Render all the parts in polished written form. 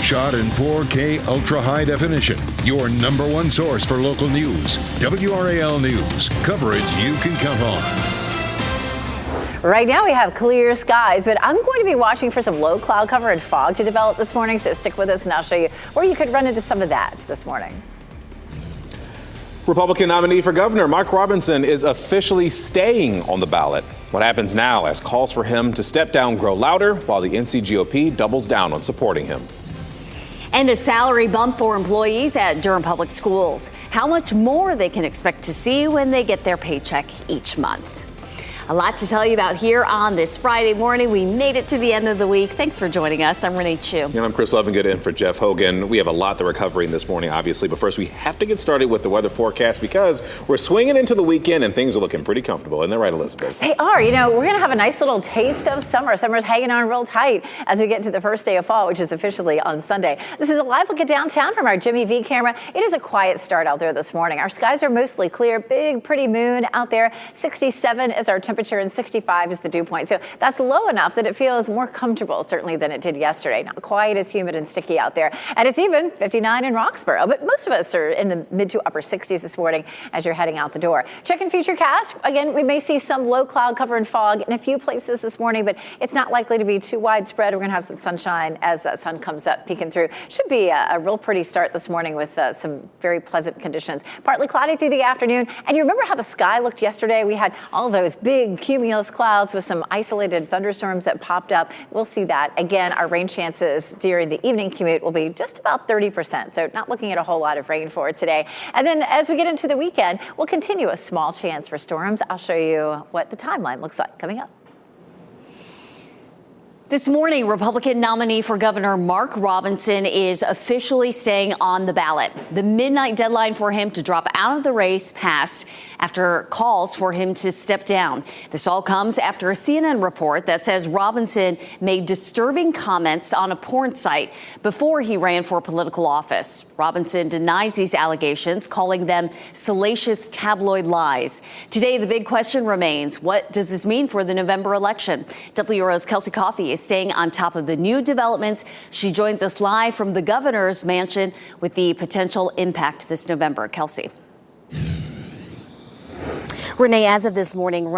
shot in 4K ultra high definition. Your number one source for local news. WRAL News. Coverage you can count on. Right now we have clear skies, but I'm going to be watching for some low cloud cover and fog to develop this morning, so stick with us and I'll show you where you could run into some of that this morning. Republican nominee for governor Mark Robinson is officially staying on the ballot. What happens now as calls for him to step down grow louder while the NC GOP doubles down on supporting him. And a salary bump for employees at Durham Public Schools. How much more they can expect to see when they get their paycheck each month. A lot to tell you about here on this Friday morning. We made it to the end of the week. Thanks for joining us. I'm Renee Chu. And I'm Chris Lovingood in for Jeff Hogan. We have a lot that we're covering this morning, obviously. But first, we have to get started with the weather forecast because we're swinging into the weekend and things are looking pretty comfortable. Isn't that right, Elizabeth? They are. You know, we're going to have a nice little taste of summer. Summer's hanging on real tight as we get to the first day of fall, which is officially on Sunday. This is a live look at downtown from our Jimmy V camera. It is a quiet start out there this morning. Our skies are mostly clear. Big, pretty moon out there. 67 is our temperature and 65 is the dew point. So that's low enough that it feels more comfortable, certainly, than it did yesterday. Not quite as humid and sticky out there. And it's even 59 in Roxborough. But most of us are in the mid to upper 60s this morning as you're heading out the door. Checking Futurecast. Again, we may see some low cloud cover and fog in a few places this morning, but it's not likely to be too widespread. We're going to have some sunshine as that sun comes up, peeking through. Should be a real pretty start this morning with some very pleasant conditions. Partly cloudy through the afternoon. And you remember how the sky looked yesterday? We had all those big cumulus clouds with some isolated thunderstorms that popped up. We'll see that. Again, our rain chances during the evening commute will be just about 30%. So not looking at a whole lot of rain for today. And then as we get into the weekend, we'll continue a small chance for storms. I'll show you what the timeline looks like coming up. This morning, Republican nominee for Governor Mark Robinson is officially staying on the ballot. The midnight deadline for him to drop out of the race passed after calls for him to step down. This all comes after a CNN report that says Robinson made disturbing comments on a porn site before he ran for political office. Robinson denies these allegations, calling them salacious tabloid lies. Today, the big question remains, what does this mean for the November election? WRAL's Kelsey Coffey is staying on top of the new developments. She joins us live from the governor's mansion with the potential impact this November. Kelsey. Renee, as of this morning,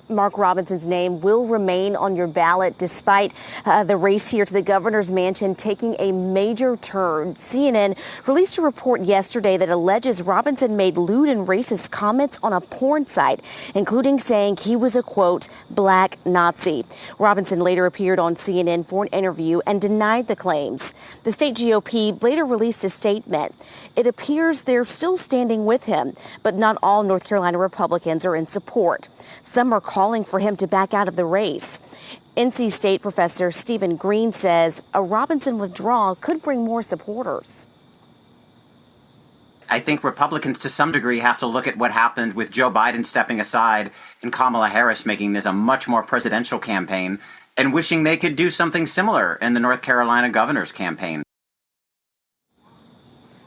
Mark Robinson's name will remain on your ballot despite the race here to the governor's mansion taking a major turn. CNN released a report yesterday that alleges Robinson made lewd and racist comments on a porn site, including saying he was a, quote, black Nazi. Robinson later appeared on CNN for an interview and denied the claims. The state GOP later released a statement. It appears they're still standing with him, but not all North Carolina Republicans are in support. Some are calling for him to back out of the race. NC State professor Stephen Green says a Robinson withdrawal could bring more supporters. I think Republicans to some degree have to look at what happened with Joe Biden stepping aside and Kamala Harris making this a much more presidential campaign and wishing they could do something similar in the North Carolina governor's campaign.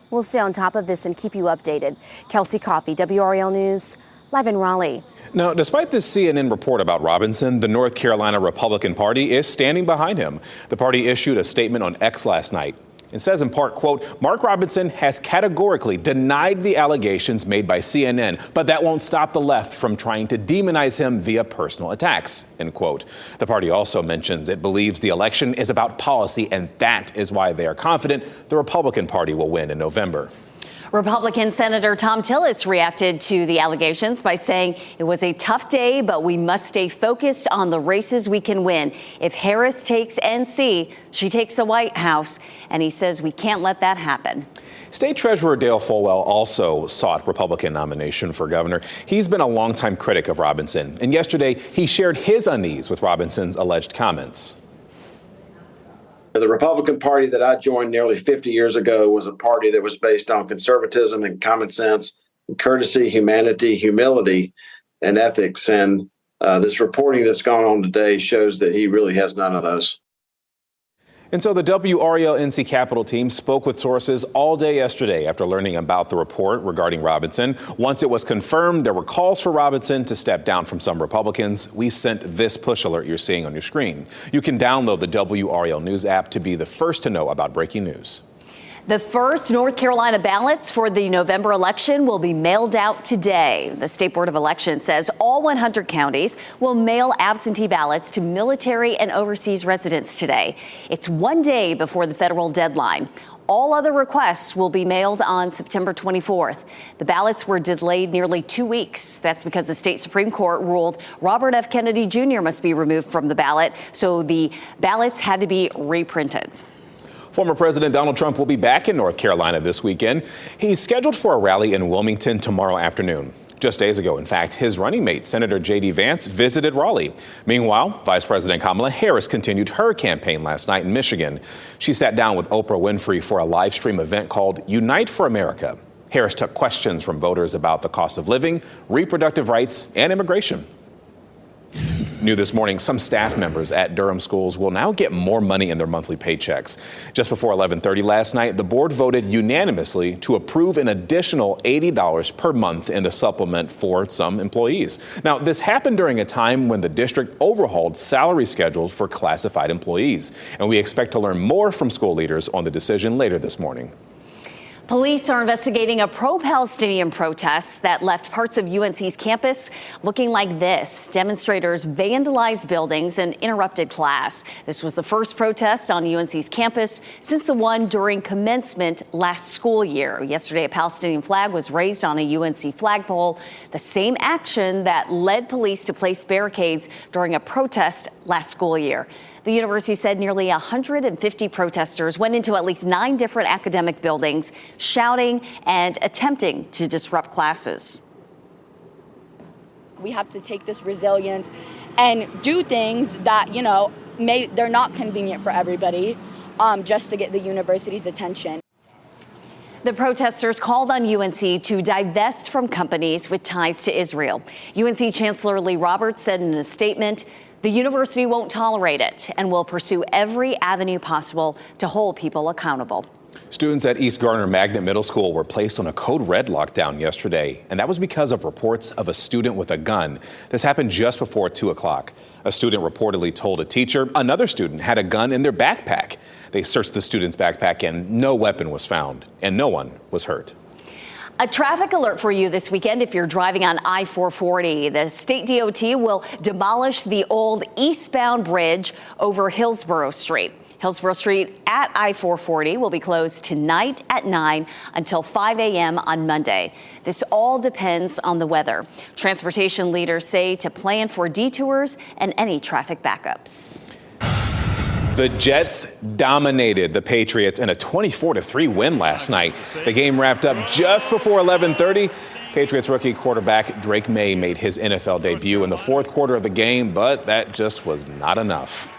We'll stay on top of this and keep you updated. Kelsey Coffey, WRAL News, live in Raleigh. Now, despite this CNN report about Robinson, the North Carolina Republican Party is standing behind him. The party issued a statement on X last night. It says in part, quote, Mark Robinson has categorically denied the allegations made by CNN, but that won't stop the left from trying to demonize him via personal attacks, end quote. The party also mentions it believes the election is about policy, and that is why they are confident the Republican Party will win in November. Republican Senator Tom Tillis reacted to the allegations by saying it was a tough day, but we must stay focused on the races we can win. If Harris takes NC, she takes the White House, and he says we can't let that happen. State Treasurer Dale Folwell also sought Republican nomination for governor. He's been a longtime critic of Robinson, and yesterday he shared his unease with Robinson's alleged comments. The Republican Party that I joined nearly 50 years ago was a party that was based on conservatism and common sense, and courtesy, humanity, humility, and ethics. And this reporting that's gone on today shows that he really has none of those. And so the WRAL NC Capitol team spoke with sources all day yesterday after learning about the report regarding Robinson. Once it was confirmed there were calls for Robinson to step down from some Republicans, we sent this push alert you're seeing on your screen. You can download the WRAL News app to be the first to know about breaking news. The first North Carolina ballots for the November election will be mailed out today. The State Board of Elections says all 100 counties will mail absentee ballots to military and overseas residents today. It's one day before the federal deadline. All other requests will be mailed on September 24th. The ballots were delayed nearly 2 weeks. That's because the state Supreme Court ruled Robert F. Kennedy Jr. must be removed from the ballot, so the ballots had to be reprinted. Former President Donald Trump will be back in North Carolina this weekend. He's scheduled for a rally in Wilmington tomorrow afternoon. Just days ago, in fact, his running mate, Senator J.D. Vance, visited Raleigh. Meanwhile, Vice President Kamala Harris continued her campaign last night in Michigan. She sat down with Oprah Winfrey for a live stream event called Unite for America. Harris took questions from voters about the cost of living, reproductive rights, and immigration. New this morning, some staff members at Durham schools will now get more money in their monthly paychecks. Just before 11:30 last night, the board voted unanimously to approve an additional $80 per month in the supplement for some employees. Now, this happened during a time when the district overhauled salary schedules for classified employees, and we expect to learn more from school leaders on the decision later this morning. Police are investigating a pro-Palestinian protest that left parts of UNC's campus looking like this. Demonstrators vandalized buildings and interrupted class. This was the first protest on UNC's campus since the one during commencement last school year. Yesterday, a Palestinian flag was raised on a UNC flagpole, the same action that led police to place barricades during a protest last school year. The university said nearly 150 protesters went into at least 9 different academic buildings, shouting and attempting to disrupt classes. We have to take this resilience and do things that, they're not convenient for everybody, just to get the university's attention. The protesters called on UNC to divest from companies with ties to Israel. UNC Chancellor Lee Roberts said in a statement, the university won't tolerate it and will pursue every avenue possible to hold people accountable. Students at East Garner Magnet Middle School were placed on a code red lockdown yesterday, and that was because of reports of a student with a gun. This happened just before 2 o'clock. A student reportedly told a teacher another student had a gun in their backpack. They searched the student's backpack and no weapon was found, and no one was hurt. A traffic alert for you this weekend if you're driving on I-440. The state DOT will demolish the old eastbound bridge over Hillsborough Street. Hillsborough Street at I-440 will be closed tonight at 9 until 5 a.m. on Monday. This all depends on the weather. Transportation leaders say to plan for detours and any traffic backups. The Jets dominated the Patriots in a 24-3 win last night. The game wrapped up just before 11:30. Patriots rookie quarterback Drake May made his NFL debut in the fourth quarter of the game, but that just was not enough.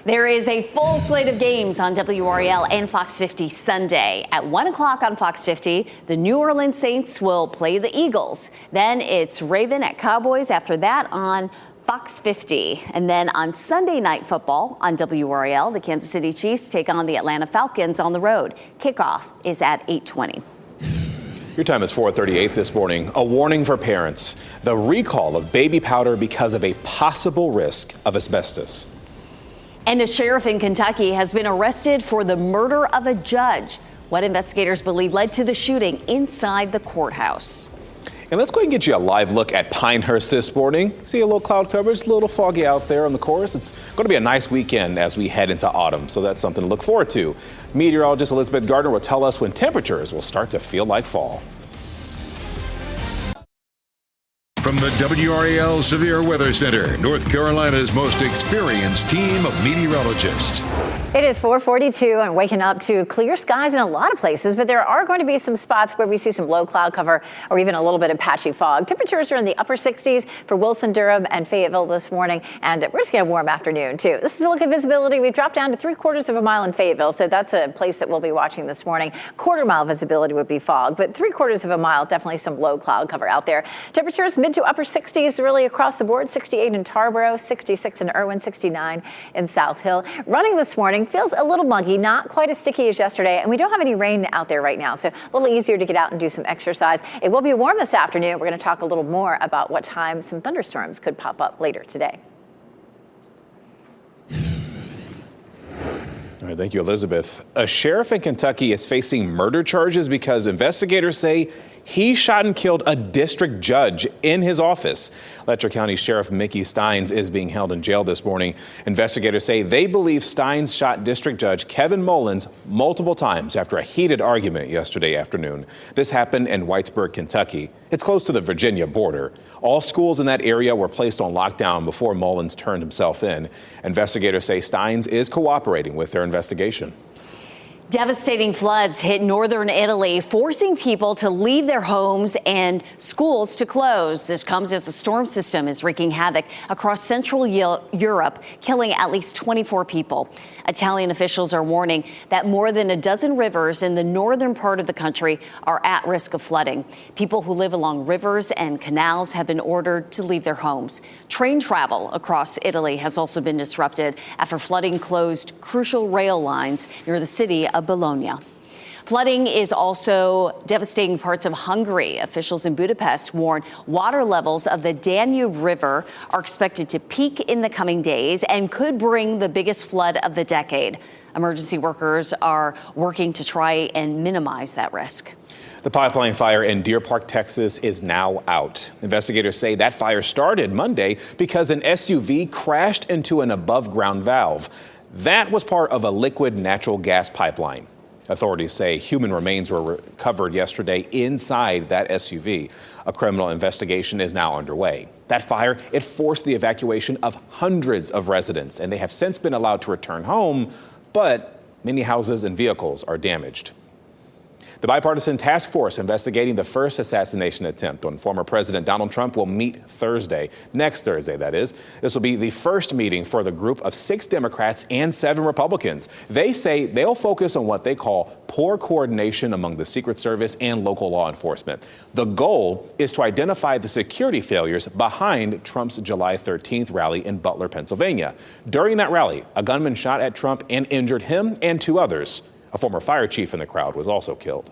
There is a full slate of games on WRAL and Fox 50 Sunday. At 1 o'clock on Fox 50, the New Orleans Saints will play the Eagles. Then it's Raven at Cowboys. After that on Fox 50. And then on Sunday Night Football on WRAL, the Kansas City Chiefs take on the Atlanta Falcons on the road. Kickoff is at 8:20. Your time is 4:38 this morning. A warning for parents. The recall of baby powder because of a possible risk of asbestos. And a sheriff in Kentucky has been arrested for the murder of a judge. What investigators believe led to the shooting inside the courthouse. And let's go ahead and get you a live look at Pinehurst this morning. See a little cloud coverage, a little foggy out there on the course. It's going to be a nice weekend as we head into autumn, so that's something to look forward to. Meteorologist Elizabeth Gardner will tell us when temperatures will start to feel like fall. From the WRAL Severe Weather Center, North Carolina's most experienced team of meteorologists. It is 4:42 and waking up to clear skies in a lot of places, but there are going to be some spots where we see some low cloud cover or even a little bit of patchy fog. Temperatures are in the upper 60s for Wilson, Durham, and Fayetteville this morning, and we're just getting a warm afternoon too. This is a look at visibility. We've dropped down to 3/4 of a mile in Fayetteville, so that's a place that we'll be watching this morning. 1/4 mile visibility would be fog, but 3/4 of a mile, definitely some low cloud cover out there. Temperatures mid to upper 60s really across the board. 68 in Tarboro, 66 in Irwin, 69 in South Hill. Running this morning morning. Feels a little muggy, not quite as sticky as yesterday, and we don't have any rain out there right now, so a little easier to get out and do some exercise. It will be warm this afternoon. We're going to talk a little more about what time some thunderstorms could pop up later today. All right, thank you, Elizabeth. A sheriff in Kentucky is facing murder charges because investigators say he shot and killed a district judge in his office. Letcher County Sheriff Mickey Steins is being held in jail this morning. Investigators say they believe Steins shot District Judge Kevin Mullins multiple times after a heated argument yesterday afternoon. This happened in Whitesburg, Kentucky. It's close to the Virginia border. All schools in that area were placed on lockdown before Mullins turned himself in. Investigators say Steins is cooperating with their investigation. Devastating floods hit northern Italy, forcing people to leave their homes and schools to close. This comes as the storm system is wreaking havoc across central Europe, killing at least 24 people. Italian officials are warning that more than a dozen rivers in the northern part of the country are at risk of flooding. People who live along rivers and canals have been ordered to leave their homes. Train travel across Italy has also been disrupted after flooding closed crucial rail lines near the city of Bologna. Flooding is also devastating parts of Hungary. Officials in Budapest warn water levels of the Danube River are expected to peak in the coming days and could bring the biggest flood of the decade. Emergency workers are working to try and minimize that risk. The pipeline fire in Deer Park, Texas is now out. Investigators say that fire started Monday because an SUV crashed into an above-ground valve. That was part of a liquid natural gas pipeline. Authorities say human remains were recovered yesterday inside that SUV. A criminal investigation is now underway. That fire, it forced the evacuation of hundreds of residents, and they have since been allowed to return home, but many houses and vehicles are damaged. The bipartisan task force investigating the first assassination attempt on former President Donald Trump will meet Thursday, next Thursday, that is. This will be the first meeting for the group of 6 Democrats and 7 Republicans. They say they'll focus on what they call poor coordination among the Secret Service and local law enforcement. The goal is to identify the security failures behind Trump's July 13th rally in Butler, Pennsylvania. During that rally, a gunman shot at Trump and injured him and 2 others. A former fire chief in the crowd was also killed.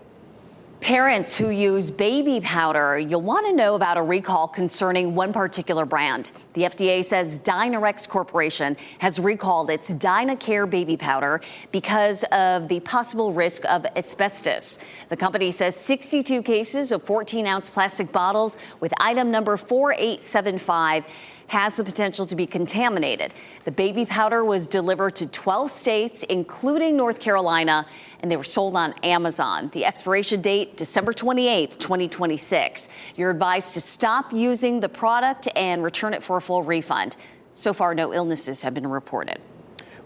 Parents who use baby powder, you'll want to know about a recall concerning one particular brand. The FDA says Dynarex Corporation has recalled its Dynacare baby powder because of the possible risk of asbestos. The company says 62 cases of 14-ounce plastic bottles with item number 4875 has the potential to be contaminated. The baby powder was delivered to 12 states, including North Carolina, and they were sold on Amazon. The expiration date, December 28th, 2026. You're advised to stop using the product and return it for a full refund. So far, no illnesses have been reported.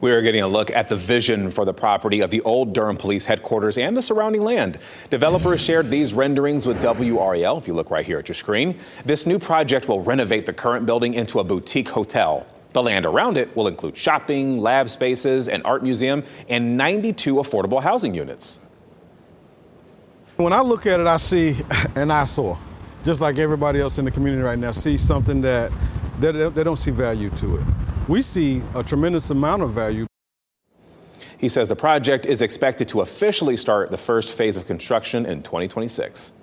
We are getting a look at the vision for the property of the old Durham Police Headquarters and the surrounding land. Developers shared these renderings with WRAL, if you look right here at your screen. This new project will renovate the current building into a boutique hotel. The land around it will include shopping, lab spaces, an art museum, and 92 affordable housing units. When I look at it, I see an eyesore, just like everybody else in the community right now, see something that they don't see value to it. We see a tremendous amount of value. He says the project is expected to officially start the first phase of construction in 2026.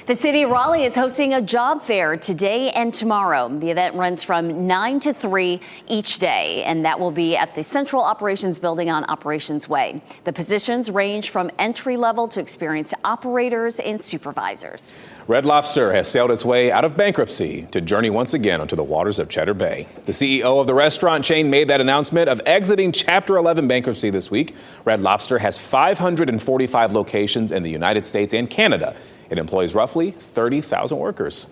The city of Raleigh is hosting a job fair today and tomorrow. The event runs from 9 to 3 each day, and that will be at the Central Operations Building on Operations Way. The positions range from entry level to experienced operators and supervisors. Red Lobster has sailed its way out of bankruptcy to journey once again onto the waters of Cheddar Bay. The CEO of the restaurant chain made that announcement of exiting Chapter 11 bankruptcy this week. Red Lobster has 545 locations in the United States and Canada. It employs roughly 30,000 workers.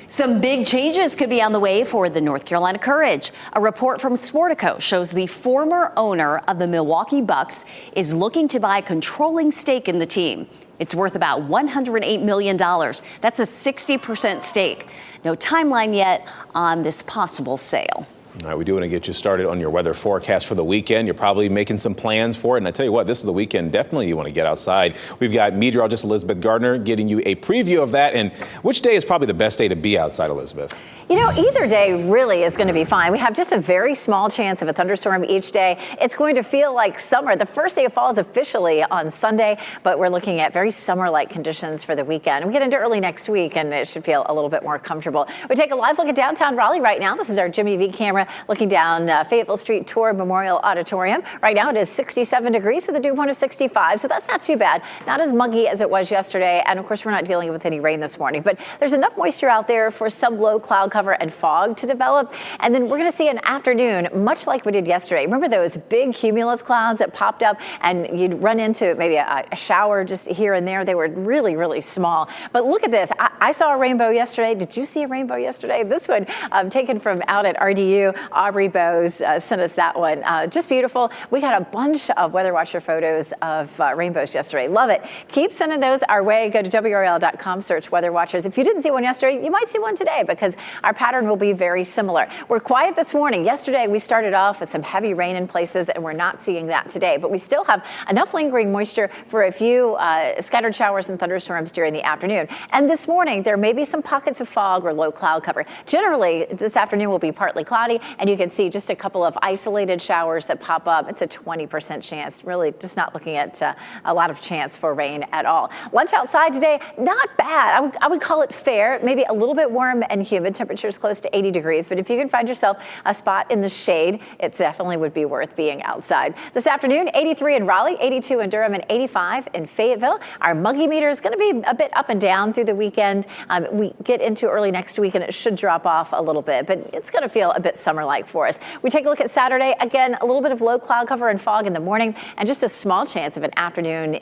Some big changes could be on the way for the North Carolina Courage. A report from Sportico shows the former owner of the Milwaukee Bucks is looking to buy a controlling stake in the team. It's worth about $108 million. That's a 60% stake. No timeline yet on this possible sale. All right, we do want to get you started on your weather forecast for the weekend. You're probably making some plans for it. And I tell you what, this is the weekend definitely you want to get outside. We've got meteorologist Elizabeth Gardner getting you a preview of that. And which day is probably the best day to be outside, Elizabeth? You know, either day really is going to be fine. We have just a very small chance of a thunderstorm each day. It's going to feel like summer. The first day of fall is officially on Sunday, but we're looking at very summer-like conditions for the weekend. We get into early next week, and it should feel a little bit more comfortable. We take a live look at downtown Raleigh right now. This is our Jimmy V camera looking down Fayetteville Street toward Memorial Auditorium. Right now it is 67 degrees with a dew point of 65, so that's not too bad. Not as muggy as it was yesterday, and of course we're not dealing with any rain this morning, but there's enough moisture out there for some low cloud cover and fog to develop. And then we're going to see an afternoon much like we did yesterday. Remember those big cumulus clouds that popped up and you'd run into maybe a shower just here and there? They were really, really small. But look at this. I saw a rainbow yesterday. Did you see a rainbow yesterday? This one taken from out at RDU. Aubrey Bowes sent us that one. Just beautiful. We got a bunch of Weather Watcher photos of rainbows yesterday. Love it. Keep sending those our way. Go to WRAL.com, search Weather Watchers. If you didn't see one yesterday, you might see one today because our pattern will be very similar. We're quiet this morning. Yesterday, we started off with some heavy rain in places, and we're not seeing that today. But we still have enough lingering moisture for a few scattered showers and thunderstorms during the afternoon. And this morning, there may be some pockets of fog or low cloud cover. Generally, this afternoon will be partly cloudy, and you can see just a couple of isolated showers that pop up. It's a 20% chance. Really just not looking at a lot of chance for rain at all. Lunch outside today, not bad. I would call it fair. Maybe a little bit warm and humid. Temperatures close to 80 degrees, but if you can find yourself a spot in the shade, it definitely would be worth being outside. This afternoon, 83 in Raleigh, 82 in Durham, and 85 in Fayetteville. Our muggy meter is going to be a bit up and down through the weekend. We get into early next week, and it should drop off a little bit, but it's going to feel a bit summer-like for us. We take a look at Saturday. Again, a little bit of low cloud cover and fog in the morning, and just a small chance of an afternoon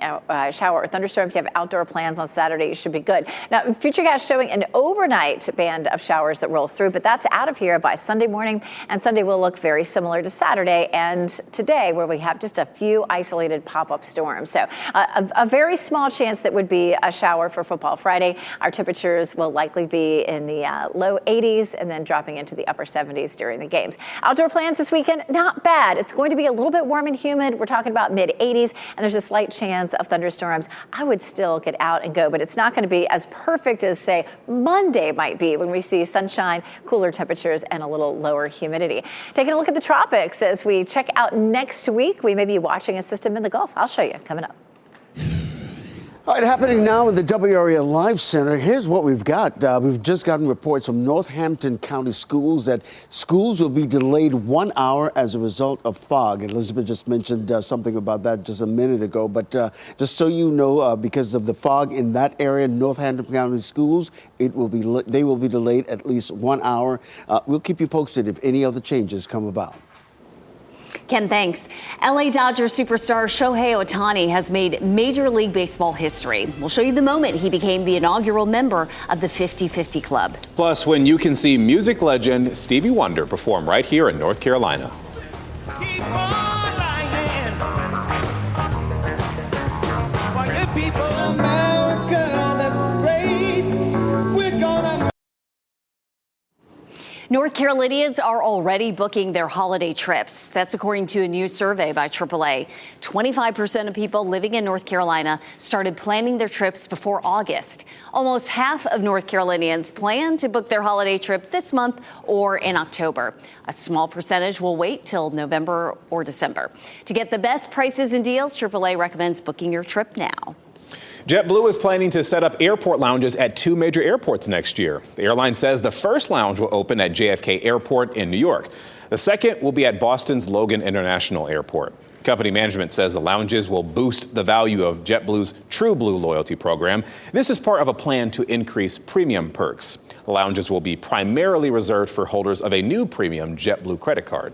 shower or thunderstorm. If you have outdoor plans on Saturday, you should be good. Now, Futurecast showing an overnight band of showers that rolls through, but that's out of here by Sunday morning, and Sunday will look very similar to Saturday and today, where we have just a few isolated pop-up storms. So a very small chance that would be a shower for Football Friday. Our temperatures will likely be in the low 80s and then dropping into the upper 70s during the games. Outdoor plans this weekend, not bad. It's going to be a little bit warm and humid. We're talking about mid 80s, and there's a slight chance of thunderstorms. I would still get out and go, but it's not going to be as perfect as, say, Monday might be when we see sunshine, cooler temperatures, and a little lower humidity. Taking a look at the tropics as we check out next week. We may be watching a system in the Gulf. I'll show you coming up. All right, happening now in the WRAL Live Center. Here's what we've got. We've just gotten reports from Northampton County Schools that schools will be delayed 1 hour as a result of fog. Elizabeth just mentioned something about that just a minute ago. But just so you know, because of the fog in that area, Northampton County Schools, they will be delayed at least 1 hour. We'll keep you posted if any other changes come about. Ken, thanks. LA Dodgers superstar Shohei Ohtani has made Major League Baseball history. We'll show you the moment he became the inaugural member of the 50-50 Club. Plus, when you can see music legend Stevie Wonder perform right here in North Carolina. Keep on lying. For your people, America, that's great. We're gonna. North Carolinians are already booking their holiday trips. That's according to a new survey by AAA. 25% of people living in North Carolina started planning their trips before August. Almost half of North Carolinians plan to book their holiday trip this month or in October. A small percentage will wait till November or December. To get the best prices and deals, AAA recommends booking your trip now. JetBlue is planning to set up airport lounges at 2 major airports next year. The airline says the first lounge will open at JFK Airport in New York. The second will be at Boston's Logan International Airport. Company management says the lounges will boost the value of JetBlue's TrueBlue loyalty program. This is part of a plan to increase premium perks. The lounges will be primarily reserved for holders of a new premium JetBlue credit card.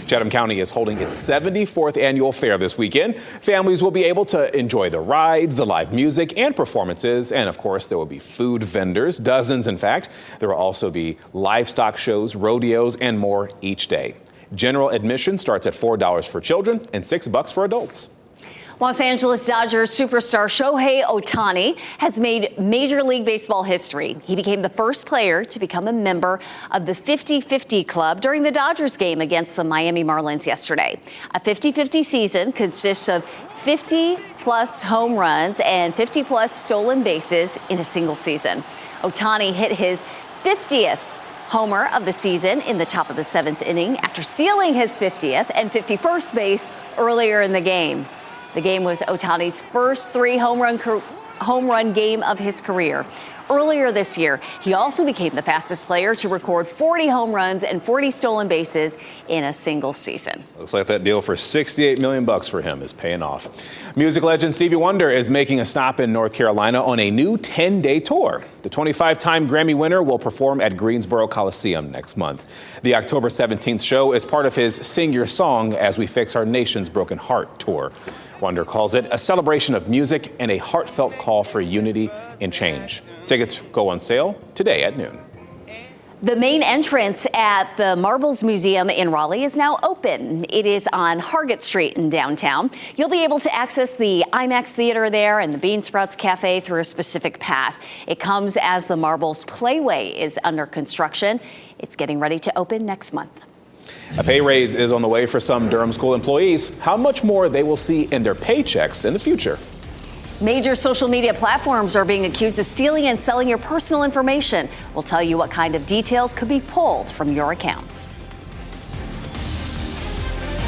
Chatham County is holding its 74th annual fair this weekend. Families will be able to enjoy the rides, the live music and performances. And of course, there will be food vendors, dozens in fact. There will also be livestock shows, rodeos and more each day. General admission starts at $4 for children and $6 for adults. Los Angeles Dodgers superstar Shohei Ohtani has made Major League Baseball history. He became the first player to become a member of the 50-50 club during the Dodgers game against the Miami Marlins yesterday. A 50-50 season consists of 50-plus home runs and 50-plus stolen bases in a single season. Ohtani hit his 50th homer of the season in the top of the 7th inning after stealing his 50th and 51st base earlier in the game. The game was Ohtani's first home run game of his career. Earlier this year, he also became the fastest player to record 40 home runs and 40 stolen bases in a single season. Looks like that deal for $68 million for him is paying off. Music legend Stevie Wonder is making a stop in North Carolina on a new 10-day tour. The 25-time Grammy winner will perform at Greensboro Coliseum next month. The October 17th show is part of his Sing Your Song As We Fix Our Nation's Broken Heart tour. Wonder calls it a celebration of music and a heartfelt call for unity and change. Tickets go on sale today at noon. The main entrance at the Marbles Museum in Raleigh is now open. It is on Hargett Street in downtown. You'll be able to access the IMAX Theater there and the Bean Sprouts Cafe through a specific path. It comes as the Marbles Playway is under construction. It's getting ready to open next month. A pay raise is on the way for some Durham School employees. How much more they will see in their paychecks in the future. Major social media platforms are being accused of stealing and selling your personal information. We'll tell you what kind of details could be pulled from your accounts.